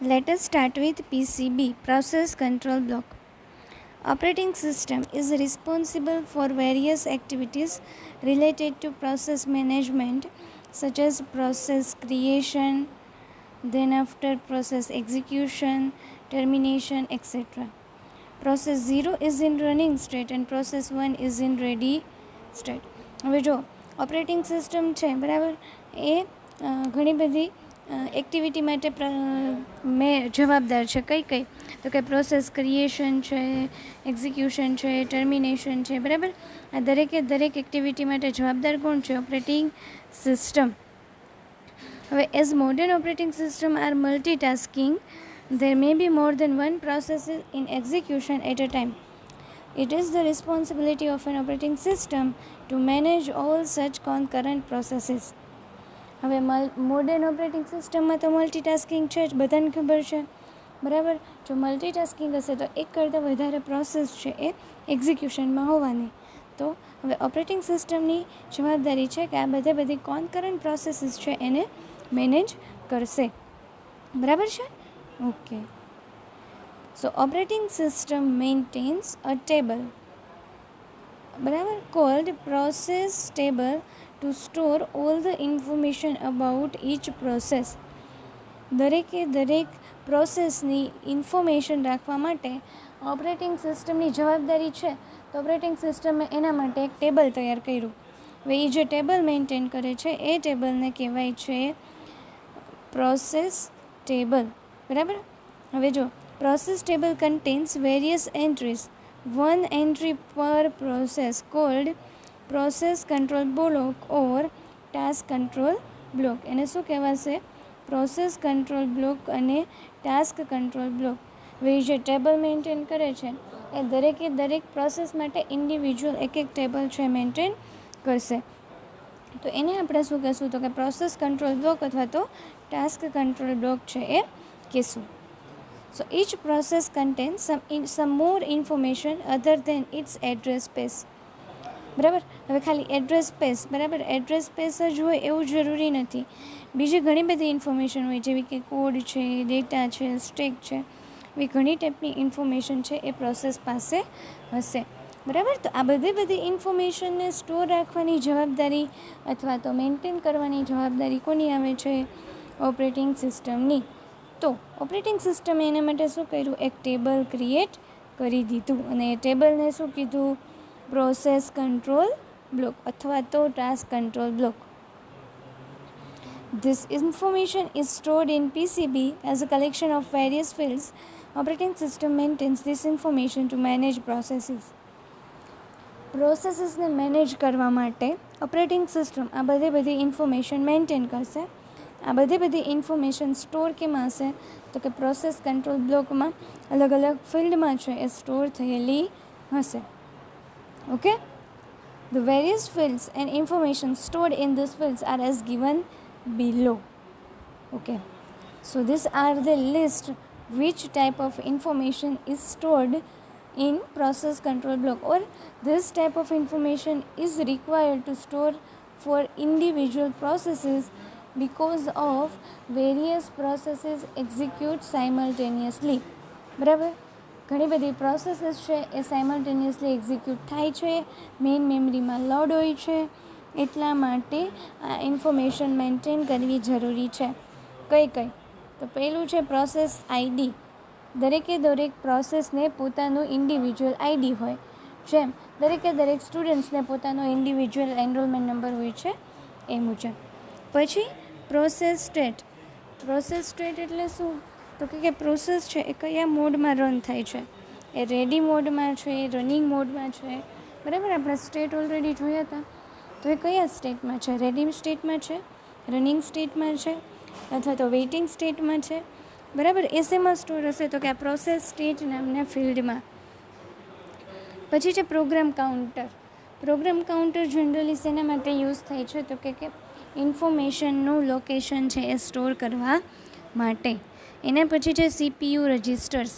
Let us start with PCB, process control block. Operating system is responsible for various activities related to process management, such as process creation, then after process execution, termination, etc. Process 0 is in running state and process 1 is in ready state. હવે જો operating system છે બરાબર, એ ઘણી બધી activity માટે જવાબદાર છે. કઈ કઈ તો કે પ્રોસેસ ક્રિએશન છે, એક્ઝિક્યુશન છે, ટર્મિનેશન છે, બરાબર. આ દરેક એક્ટિવિટી માટે જવાબદાર કોણ છે? Operating system. હવે as modern operating system are multitasking, there may be more than one process in execution at a time. It is the responsibility of an operating system to manage all such concurrent processes. હવે modern operating સિસ્ટમમાં તો multitasking છે જ, બધાને ખબર છે, બરાબર. જો મલ્ટીટાસ્કિંગ હશે તો એક કરતાં વધારે પ્રોસેસ છે એ એક્ઝિક્યુશનમાં હોવાની. તો હવે ઓપરેટિંગ સિસ્ટમની જવાબદારી છે કે આ બધી કોન્કરન્ટ પ્રોસેસીસ છે એને મેનેજ કરશે, બરાબર છે. Okay, so operating system maintains a table, બરાબર, called process table to store all the information about each process. દરેક પ્રોસેસની ઇન્ફોર્મેશન રાખવા માટે ઓપરેટિંગ સિસ્ટમની જવાબદારી છે. તો ઓપરેટિંગ સિસ્ટમે એના માટે એક ટેબલ તૈયાર કર્યું. હવે એ જે ટેબલ મેન્ટેન કરે છે એ ટેબલને કહેવાય છે પ્રોસેસ ટેબલ, બરાબર. હવે જો process table contains various entries, one entry per process called process control block or task control block. એને શું કહેવાશે? પ્રોસેસ કંટ્રોલ બ્લોક અને ટાસ્ક કંટ્રોલ બ્લોક. હવે જે ટેબલ મેન્ટેન કરે છે એ દરેક પ્રોસેસ માટે ઇન્ડિવિજ્યુઅલ એક ટેબલ છે મેન્ટેન કરશે. તો એને આપણે શું કહેશું? તો કે પ્રોસેસ કંટ્રોલ બ્લોક અથવા તો ટાસ્ક કંટ્રોલ બ્લોક છે એ કહેશું. So each process contains some more information other than its address space. બરાબર. હવે ખાલી એડ્રેસ સ્પેસ, બરાબર, એડ્રેસ સ્પેસ જ હોય એવું જરૂરી નથી. બીજી ઘણી બધી ઇન્ફોર્મેશન હોય, જેવી કે કોડ છે, ડેટા છે, સ્ટેક છે, એવી ઘણી ટાઈપની ઇન્ફોર્મેશન છે એ પ્રોસેસ પાસે હશે, બરાબર. તો આ બધી ઇન્ફોર્મેશનને સ્ટોર રાખવાની જવાબદારી અથવા તો મેન્ટેન કરવાની જવાબદારી કોની આવે છે? ઓપરેટિંગ સિસ્ટમની. તો ઓપરેટિંગ સિસ્ટમે એના માટે શું કર્યું? એક ટેબલ ક્રિએટ કરી દીધું અને એ ટેબલને શું કીધું? પ્રોસેસ કંટ્રોલ બ્લોક અથવા તો task control block. This information is stored in PCB as a collection of various fields. Operating system maintains this information to manage processes. પ્રોસેસીસને મેનેજ કરવા માટે ઓપરેટિંગ સિસ્ટમ આ બધી ઇન્ફોર્મેશન મેન્ટેન કરશે. આ બધી ઇન્ફોર્મેશન સ્ટોર કેમાં હશે? તો કે પ્રોસેસ કંટ્રોલ બ્લોકમાં અલગ ફિલ્ડમાં છે એ સ્ટોર થયેલી હશે. Okay, the various fields and information stored in this fields are as given below. Okay, so these are the list which type of information is stored in process control block, or this type of information is required to store for individual processes because of various processes execute simultaneously. બરાબર. ઘણી બધી processes છે એ simultaneously execute થાય છે, main મેમરીમાં load હોય છે, એટલા માટે આ ઇન્ફોર્મેશન મેન્ટેન કરવી જરૂરી છે. કઈ તો પહેલું છે પ્રોસેસ આઈડી. દરેક પ્રોસેસને પોતાનું ઇન્ડિવિજ્યુઅલ આઈડી હોય, જેમ દરેક સ્ટુડન્ટ્સને પોતાનો ઇન્ડિવિજ્યુઅલ એનરોલમેન્ટ નંબર હોય છે એ મુજબ. પછી પ્રોસેસ સ્ટેટ. પ્રોસેસ સ્ટેટ એટલે શું? તો કે પ્રોસેસ છે એ કયા મોડમાં રન થાય છે? એ રેડી મોડમાં છે, રનિંગ મોડમાં છે, બરાબર. આપણે સ્ટેટ ઓલરેડી જોયા હતા. તો એ કયા સ્ટેટમાં છે? રેડી સ્ટેટમાં છે, રનિંગ સ્ટેટમાં છે, અથવા તો વેઇટિંગ સ્ટેટમાં છે, બરાબર. એ શેમાં સ્ટોર હશે? તો કે આ પ્રોસેસ સ્ટેટ નામના ફિલ્ડમાં. પછી છે program counter. Program counter generally શેના માટે યુઝ થાય છે? તો કે ઇન્ફોર્મેશનનું લોકેશન છે એ સ્ટોર કરવા માટે. એના પછી છે CPU રજિસ્ટર્સ.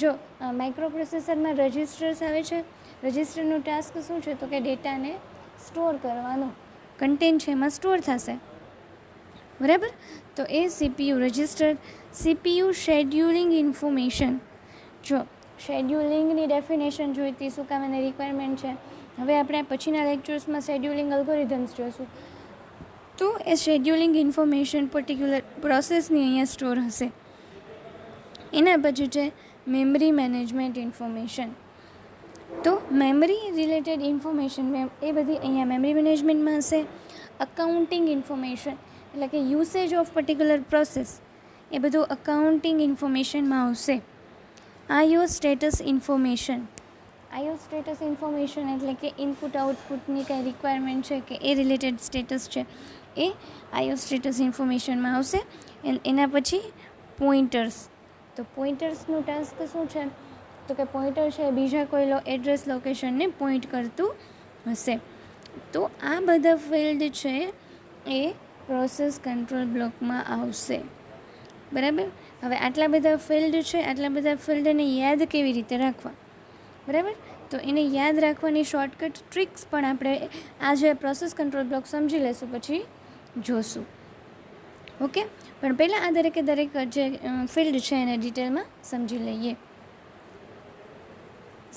જો માઇક્રો પ્રોસેસરમાં રજિસ્ટર્સ આવે છે. રજિસ્ટરનું ટાસ્ક શું છે? તો કે ડેટાને સ્ટોર કરવાનું. કન્ટેન્ટ છે એમાં સ્ટોર થશે, બરાબર. તો એ CPU register. CPU scheduling information. જો શેડ્યુલિંગની ડેફિનેશન જોઈતી, શું કામ એની રિક્વાયરમેન્ટ છે. હવે આપણે પછીના લેક્ચર્સમાં શેડ્યુલિંગ અલ્ગોરિધમ્સ જોઈશું. તો એ શેડ્યુલિંગ ઇન્ફોર્મેશન પર્ટિક્યુલર પ્રોસેસની અહીંયા સ્ટોર હશે. એના પછી છે મેમરી મેનેજમેન્ટ ઇન્ફોર્મેશન. તો મેમરી રિલેટેડ ઇન્ફોર્મેશન એ બધી અહીંયા મેમરી મેનેજમેન્ટમાં હશે. અકાઉન્ટિંગ ઇન્ફોર્મેશન એટલે કે યુસેજ ઓફ પર્ટિક્યુલર પ્રોસેસ, એ બધું અકાઉન્ટિંગ ઇન્ફોર્મેશનમાં આવશે. IO status information. IO status information એટલે કે ઇનપુટ આઉટપુટની કંઈ રિક્વાયરમેન્ટ છે કે એ રિલેટેડ સ્ટેટસ છે, એ આઈઓ સ્ટેટસ ઇન્ફોર્મેશનમાં આવશે. એના પછી પોઇન્ટર્સ. તો પોઇન્ટર્સનું ટાસ્ક શું છે, તો કે પોઇન્ટર છે બીજા કોઈ એડ્રેસ લોકેશનને પોઇન્ટ કરતું હશે. તો આ બધા ફિલ્ડ છે એ પ્રોસેસ કંટ્રોલ બ્લોકમાં આવશે. બરાબર. હવે આટલા બધા ફિલ્ડ છે, આટલા બધા ફિલ્ડને યાદ કેવી રીતે રાખવા, બરાબર. તો એને યાદ રાખવાની શોર્ટકટ ટ્રિક્સ પણ આપણે આ જે પ્રોસેસ કંટ્રોલ બ્લોક સમજી લેશું પછી જોશું. ઓકે. પણ પહેલાં આ દરેકે દરેક જે ફિલ્ડ છે એને ડિટેલમાં સમજી લઈએ.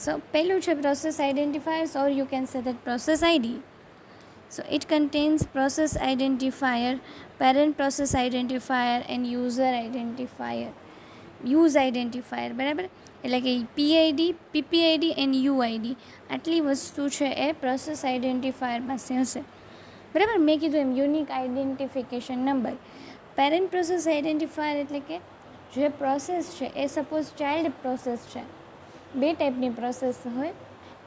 સો પહેલું છે process identifiers, or you can say that process ID. So it contains process identifier, parent process identifier and user identifier. Use identifier, બરાબર. એટલે કે PID, PPID and UID આટલી વસ્તુ છે એ પ્રોસેસ આઇડેન્ટિફાયર પાસે હશે. બરાબર. મેં કીધું એમ unique identification number. Parent process identifier એટલે કે જે પ્રોસેસ છે એ સપોઝ ચાઇલ્ડ પ્રોસેસ છે. બે ટાઈપની પ્રોસેસ હોય,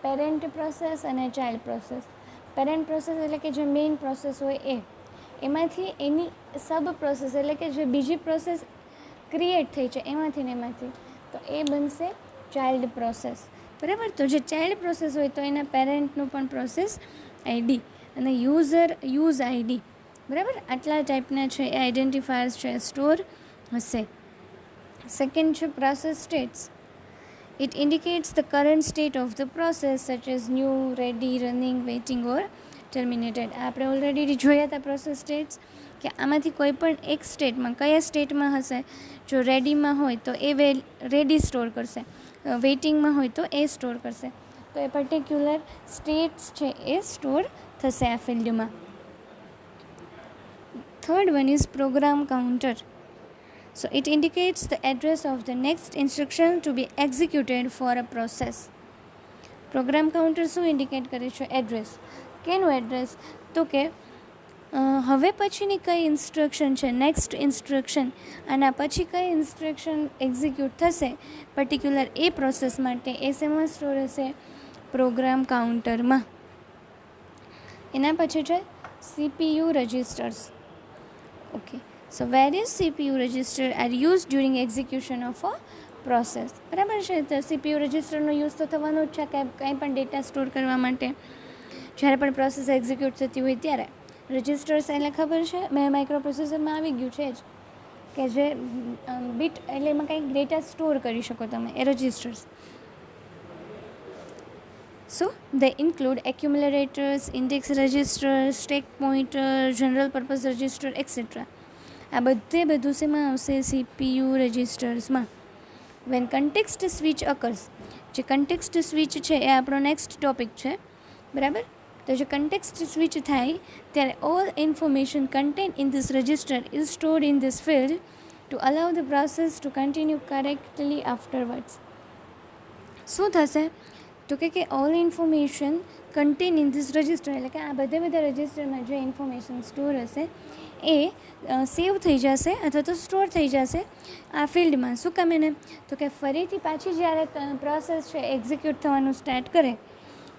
પેરેન્ટ પ્રોસેસ અને ચાઇલ્ડ પ્રોસેસ. પેરેન્ટ પ્રોસેસ એટલે કે જે મેઇન પ્રોસેસ હોય એમાંથી એની સબ પ્રોસેસ એટલે કે જે બીજી પ્રોસેસ ક્રિએટ થઈ છે એમાંથી ને એમાંથી, તો એ બનશે ચાઇલ્ડ પ્રોસેસ. બરાબર. તો જે ચાઇલ્ડ પ્રોસેસ હોય તો એના પેરેન્ટનું પણ પ્રોસેસ આઈડી અને યુઝ આઈડી, બરાબર. આટલા ટાઈપના છે એ આઇડેન્ટિફાયર્સ છે સ્ટોર હશે. સેકન્ડ છે process states. It indicates the current state of the process such as new, ready, running, waiting or terminated. આપણે ઓલરેડી જોયા હતા પ્રોસેસ સ્ટેટ્સ કે આમાંથી કોઈ પણ એક સ્ટેટમાં કયા સ્ટેટમાં હશે. જો રેડીમાં હોય તો એ રેડી સ્ટોર કરશે, વેઇટિંગમાં હોય તો એ સ્ટોર કરશે. તો એ પર્ટિક્યુલર સ્ટેટ્સ છે એ સ્ટોર થશે આ ફિલ્ડમાં. Third one is program counter. So it indicates the address of the next instruction to be executed for a process. Program counter શું ઇન્ડિકેટ કરે છે? એડ્રેસ. કેનું એડ્રેસ? તો કે હવે પછીની કઈ ઇન્સ્ટ્રક્શન છે, નેક્સ્ટ ઇન્સ્ટ્રક્શન, આના પછી કઈ ઇન્સ્ટ્રક્શન એક્ઝિક્યુટ થશે પર્ટિક્યુલર એ પ્રોસેસ માટે, એ શેમાં સ્ટોર હશે? પ્રોગ્રામ કાઉન્ટરમાં. એના પછી છે CPU registers. Okay. So various CPU registers are used during execution of a process. બરાબર છે. તો CPU રજિસ્ટરનો યુઝ તો થવાનો જ છે કંઈ પણ ડેટા સ્ટોર કરવા માટે. જ્યારે પણ પ્રોસેસ એક્ઝિક્યુટ થતી હોય ત્યારે રજિસ્ટર્સ એટલે ખબર છે મેં માઇક્રો પ્રોસેસરમાં આવી ગયું છે જ કે જે બીટ એટલે એમાં કંઈક ડેટા સ્ટોર કરી શકો તમે, એ registers. So they include accumulators, index registers, stack pointer, general purpose register, etc. આ બધું શેમાં આવશે? CPU રજિસ્ટર્સમાં. When context switch occurs. જે કન્ટેક્સ્ટ સ્વિચ છે એ આપણો નેક્સ્ટ ટોપિક છે, બરાબર. તો જે કન્ટેક્સ્ટ સ્વિચ થાય ત્યારે all information contain in this register is stored in this field to allow the process to continue correctly afterwards. શું થશે? તો કે all information contain in this register એટલે કે આ બધા રજિસ્ટરમાં જે ઇન્ફોર્મેશન સ્ટોર હશે એ સેવ થઈ જશે અથવા તો સ્ટોર થઈ જશે આ ફિલ્ડમાં. શું કામ એને? તો કે ફરીથી પાછી જ્યારે પ્રોસેસ છે એક્ઝિક્યુટ થવાનું સ્ટાર્ટ કરે,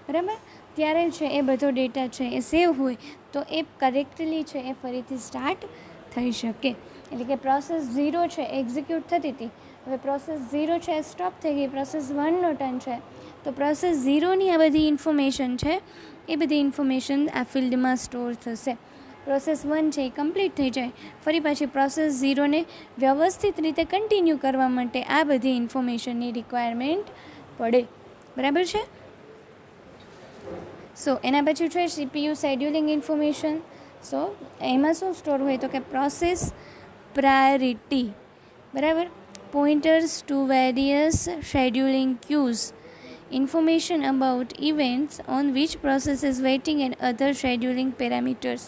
બરાબર, ત્યારે છે એ બધો ડેટા છે એ સેવ હોય તો એ કરેક્ટલી છે એ ફરીથી સ્ટાર્ટ થઈ શકે. એટલે કે પ્રોસેસ 0 છે એક્ઝિક્યુટ થતી હતી, હવે પ્રોસેસ 0 છે એ સ્ટોપ થઈ ગઈ, પ્રોસેસ 1નો ટર્ન છે, તો પ્રોસેસ 0ની આ બધી ઇન્ફોર્મેશન છે એ બધી ઇન્ફોર્મેશન આ ફિલ્ડમાં સ્ટોર થશે. પ્રોસેસ 1 છે એ કમ્પ્લીટ થઈ જાય, ફરી પાછી પ્રોસેસ 0ને વ્યવસ્થિત રીતે કન્ટિન્યુ કરવા માટે આ બધી ઇન્ફોર્મેશનની રિક્વાયરમેન્ટ પડે, બરાબર છે. સો એના પછી છે CPU શેડ્યુલિંગ ઇન્ફોર્મેશન. સો એમાં શું સ્ટોર હોય તો કે પ્રોસેસ પ્રાયોરિટી, બરાબર, pointers to various scheduling queues, information about events on which process is waiting and other scheduling parameters.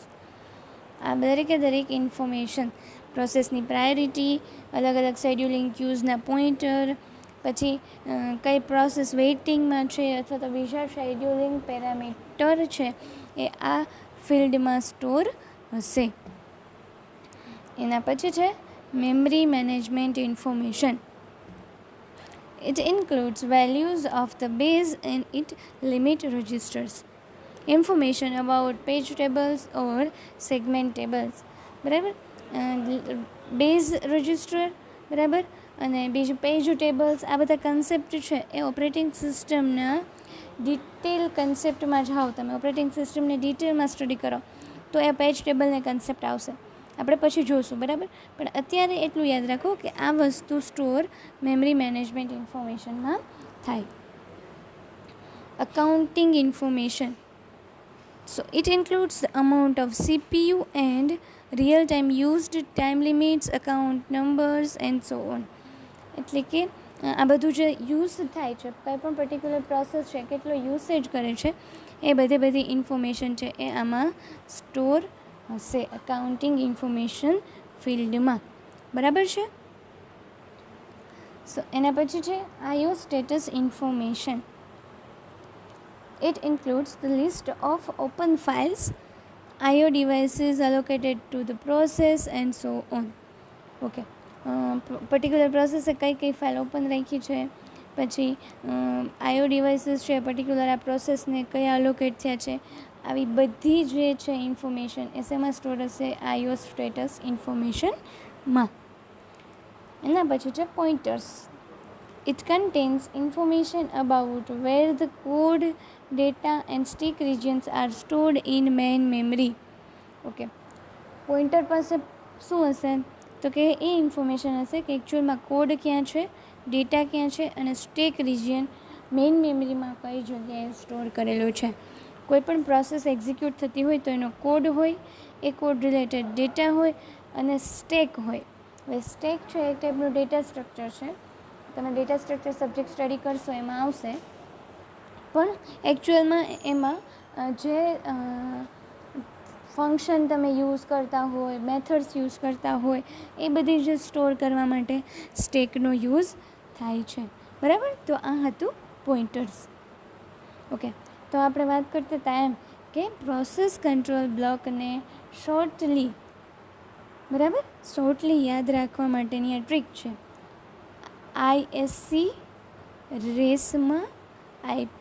આ દરેક ઇન્ફોર્મેશન, પ્રોસેસની પ્રાયોરિટી, અલગ અલગ શેડ્યુલિંગ ક્યુઝના પોઇન્ટર, પછી કઈ પ્રોસેસ વેઇટિંગમાં છે અથવા તો બીજા શેડ્યુલિંગ પેરામીટર છે એ આ ફિલ્ડમાં સ્ટોર હશે. એના પછી છે memory management information. It includes values of the base and its limit registers. Information about page tables or segment tables. બરાબર, બેઝ રજિસ્ટર, બરાબર, અને બીજું પેજ ટેબલ્સ, આ બધા કન્સેપ્ટ છે એ ઓપરેટિંગ સિસ્ટમના ડિટેલ કન્સેપ્ટમાં જાઓ તમે, ઓપરેટિંગ સિસ્ટમને ડિટેલમાં સ્ટડી કરો તો એ પેજ ટેબલને કન્સેપ્ટ આવશે. આપણે પછી જોઈશું, બરાબર, પણ અત્યારે એટલું યાદ રાખો કે આ વસ્તુ સ્ટોર મેમરી મેનેજમેન્ટ ઇન્ફોર્મેશનમાં થાય. Accounting information. So it includes the amount of CPU and real time used, time limits, account numbers and so on. એટલે કે આ બધું જે યુઝ થાય છે, કંઈ પણ પર્ટિક્યુલર પ્રોસેસ છે કેટલો યુસેજ કરે છે એ બધી ઇન્ફોર્મેશન છે એ આમાં સ્ટોર હશે અકાઉન્ટિંગ ઇન્ફોર્મેશન ફિલ્ડમાં, બરાબર છે. સો એના પછી છે IO status information. It includes the list of open files, IO devices allocated to the process and so on. Okay, particular પ્રોસેસે કઈ ફાઇલ ઓપન રાખી છે, પછી IO ડિવાઇસીસ છે પર્ટિક્યુલર આ પ્રોસેસને કયા અલોકેટ થયા છે, આવી બધી જે છે ઇન્ફોર્મેશન એ શેમાં સ્ટોર હશે, IO સ્ટેટસ ઇન્ફોર્મેશનમાં. એના પછી છે pointers. It contains information about where the code, data and stack regions are stored in main memory. Okay, pointer પાસે શું હશે તો કે એ ઇન્ફોર્મેશન હશે કે એકચ્યુઅલમાં કોડ ક્યાં છે, ડેટા ક્યાં છે અને સ્ટેક રિજિયન મેઇન મેમરીમાં કઈ જગ્યાએ સ્ટોર કરેલો છે. કોઈ પણ પ્રોસેસ એક્ઝિક્યુટ થતી હોય તો એનો કોડ હોય, એ કોડ રિલેટેડ ડેટા હોય અને સ્ટેક હોય. હવે સ્ટેક છે એક ટાઈપનું ડેટા સ્ટ્રક્ચર છે, તમે ડેટા સ્ટ્રક્ચર સબ્જેક્ટ સ્ટડી કરશો એમાં આવશે, પણ એકચ્યુઅલમાં એમાં જે ફંક્શન તમે યુઝ કરતા હોય, મેથડ્સ યુઝ કરતા હોય એ બધી જ સ્ટોર કરવા માટે સ્ટેકનો યુઝ થાય છે, બરાબર. તો આ હતું પોઇન્ટર્સ. ઓકે, તો આપણે વાત કરતા હતા એમ કે પ્રોસેસ કંટ્રોલ બ્લોકને શોર્ટલી, બરાબર, શોર્ટલી યાદ રાખવા માટેની આ ટ્રીક છે. ISC રેસમાં IP,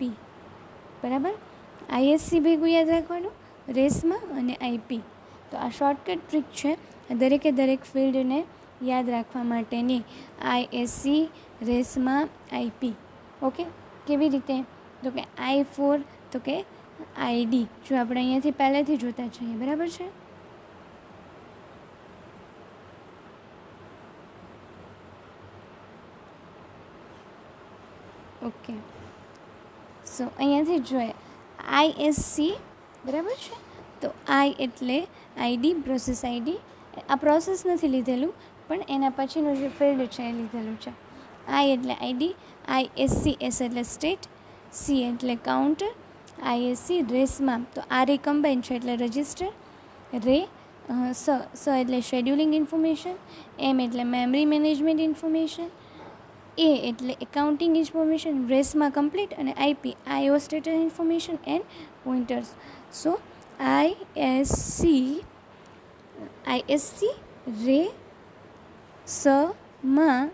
બરાબર, ISC ભેગું યાદ રાખવાનું, રેસમાં અને IP. તો આ શોર્ટકટ ટ્રીક છે દરેક ફિલ્ડને યાદ રાખવા માટેની. ISC રેસમાં IP. ઓકે, કેવી રીતે તો કે I ફોર તો કે ID, જો આપણે અહીંયાથી પહેલેથી જોતા જઈએ, બરાબર છે. ઓકે, સો અહીંયાથી જોઈએ ISC, બરાબર છે. તો I એટલે ID, પ્રોસેસ ID. આ પ્રોસેસ નથી લીધેલું પણ એના પછીનું જે ફિલ્ડ છે એ લીધેલું છે. I એટલે ID, ISC, S એટલે સ્ટેટ, C એટલે કાઉન્ટર, ISC રેસમાં તો આ રે કમ્બાઇન છે એટલે રજિસ્ટર, રે સ એટલે શેડ્યુલિંગ ઇન્ફોર્મેશન, M એટલે મેમરી મેનેજમેન્ટ ઇન્ફોર્મેશન, A એટલે એકાઉન્ટિંગ ઇન્ફોર્મેશન, રેસમાં કમ્પ્લીટ, અને IP IO status information and pointers. So ISC રે સ માં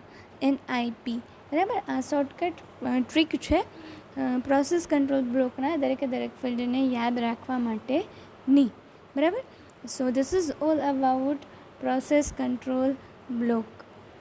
એન્ડ IP, બરાબર. આ શોર્ટકટ ટ્રીક છે પ્રોસેસ કંટ્રોલ બ્લોકના દરેક ફિલ્ડને યાદ રાખવા માટેની, બરાબર. So this is all about process control block.